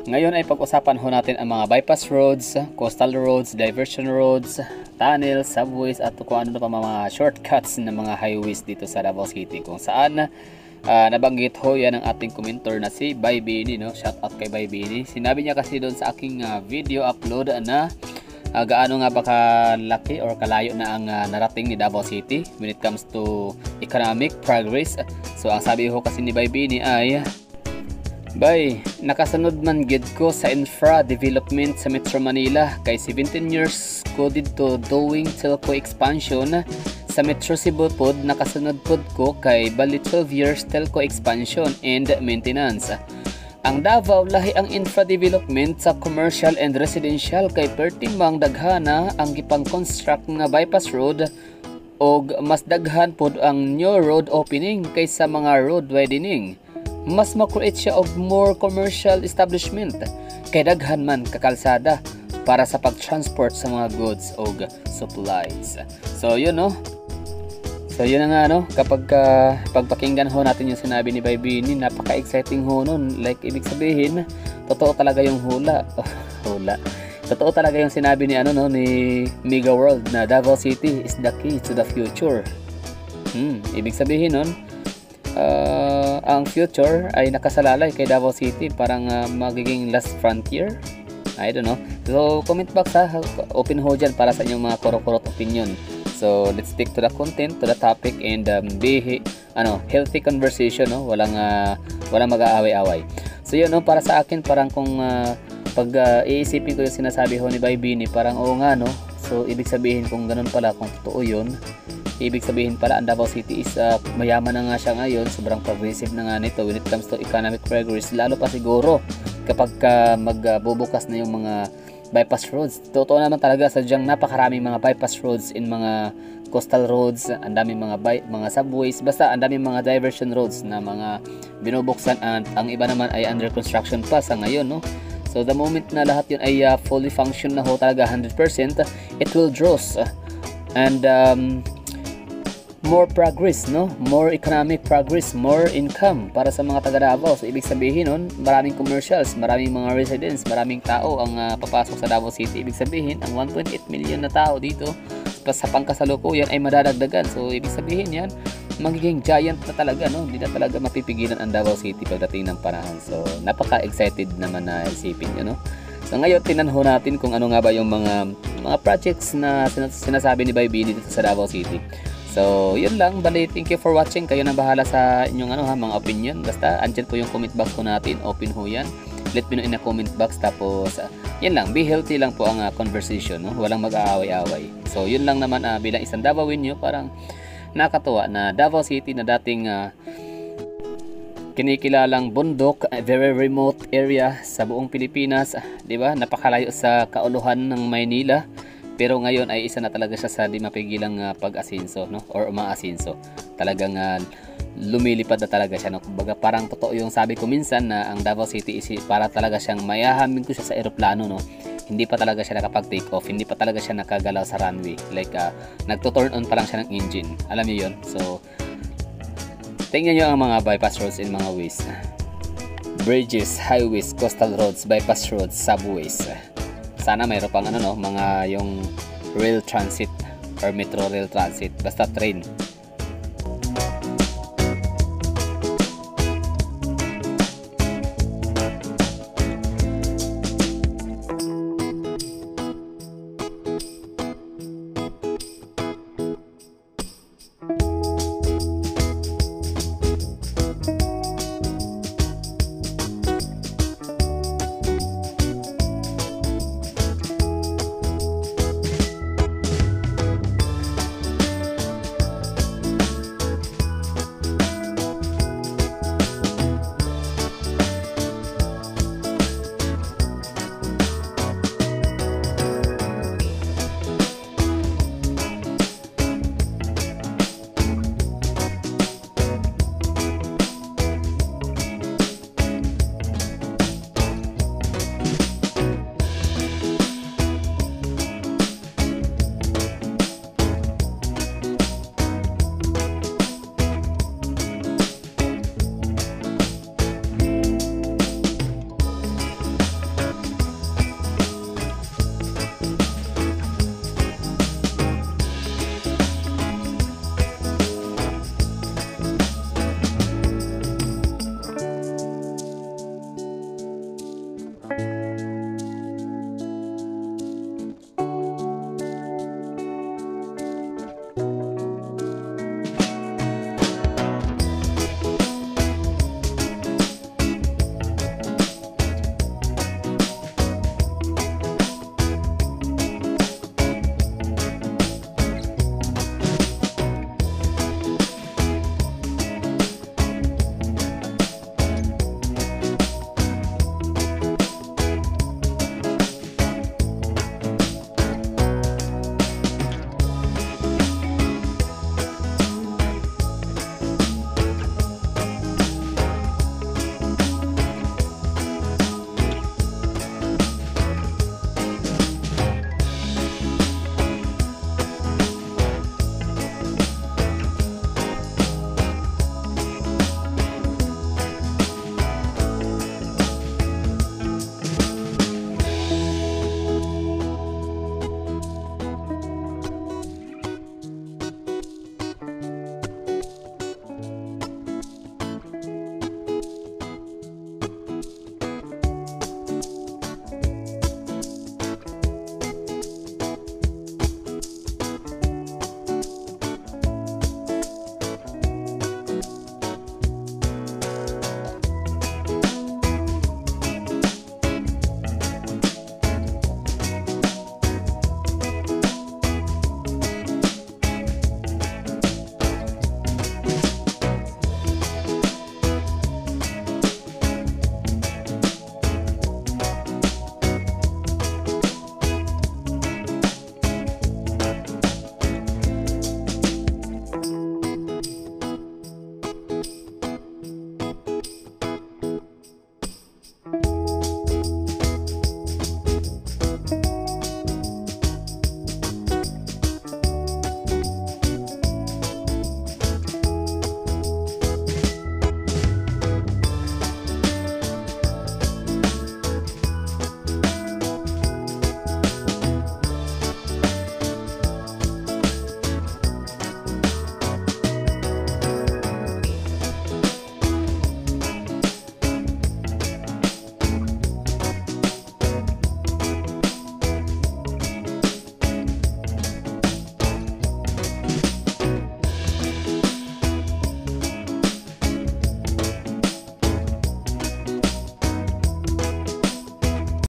Ngayon ay pag-usapan ho natin ang mga bypass roads, coastal roads, diversion roads, tunnels, subways at kung ano pa mga shortcuts ng mga highways dito sa Davao City, kung saan nabanggit ho yan ng ating commenter na si Baybini, no? Shout out kay Baybini. Sinabi niya kasi doon sa aking video upload na gaano nga ba kalaki or kalayo na ang narating ni Davao City when it comes to economic progress. So ang sabi ho kasi ni Baybini ay, Bay, nakasunod man gid ko sa infra development sa Metro Manila kay 17 years ko dito doing telco expansion. Sa Metro Cebu pod nakasunod pod ko kay bali 12 years telco expansion and maintenance. Ang Davao lahi ang infra development sa commercial and residential kay pertimbang daghana ang gipang construct nga bypass road og mas daghan pod ang new road opening kaysa mga road widening. Mas ma-create siya of more commercial establishment kay daghan man kakalsada para sa pag-transport sa mga goods o supplies. So yun no. So yun na nga no, kapag pagpakinggan ho natin yung sinabi ni Baybini, napaka-exciting ho nun. Like ibig sabihin, totoo talaga yung hula. Totoo talaga yung sinabi ni ni Mega World na Davao City is the key to the future. Ibig sabihin nun, ang future ay nakasalalay kay Davao City, parang magiging last frontier. I don't know. So comment box ha, open ho dyan para sa inyong mga korot-korot opinion. So let's stick to the content, to the topic, and be healthy conversation, no? Walang mag-aaway-away. So yun no, para sa akin parang kung pag iisipin ko yung sinasabi ho ni Baybini, parang oo nga no. So ibig sabihin kung ganun pala, kung totoo yun, ibig sabihin pala ang Davao City is mayaman na nga siya ngayon, sobrang progressive na nga nito when it comes to economic progress, lalo pa siguro kapag magbubukas na yung mga bypass roads. Totoo naman talaga, sadyang napakaraming mga bypass roads in mga coastal roads, ang daming mga subways, basta ang daming mga diversion roads na mga binubuksan, at ang iba naman ay under construction pa sa ngayon, no? So the moment na lahat yun ay fully function na ho talaga 100%, it will draws and more progress, no? More economic progress, more income para sa mga taga Davao. So ibig sabihin nun, maraming commercials, maraming mga residents, maraming tao ang papasok sa Davao City. Ibig sabihin, ang 1.8 million na tao dito sa pangkasalukuyan ay madadagdagan. So ibig sabihin yan, magiging giant na talaga, no? Hindi na talaga mapipigilan ang Davao City pagdating ng panahon. So napaka-excited naman na isipin nyo, no? So ngayon, tinanho natin kung ano nga ba yung mga projects na sinasabi ni Baybini dito sa Davao City. So, yun lang. Bali, thank you for watching. Kayo na bahala sa inyong mga opinion. Basta, andyan po yung comment box po natin. Open ho yan. Let me know in the comment box. Tapos, yun lang. Be healthy lang po ang conversation. No? Walang mag-aaway-aaway. So, yun lang naman bilang isang Davaoin nyo. Parang nakatuwa na Davao City na dating kinikilalang bundok, very remote area sa buong Pilipinas. Diba? Napakalayo sa kauluhan ng Maynila. Pero ngayon ay isa na talaga siya sa di mapigilang pag-asinso, no? Or umaasinso. Talagang lumilipad na talaga siya, no? Kumbaga parang totoo yung sabi ko minsan na ang Davao City is para talaga siyang mayahamin ko siya sa eroplano, no? Hindi pa talaga siya nakapag-take off, hindi pa talaga siya nakagalaw sa runway. Like nagto-turn on pa lang siya ng engine. Alam niyo 'yon. So tingnan niyo ang mga bypass roads in mga ways. Bridges, highways, coastal roads, bypass roads, subways. Sana mayroon pang mga yung rail transit or metro rail transit, basta train.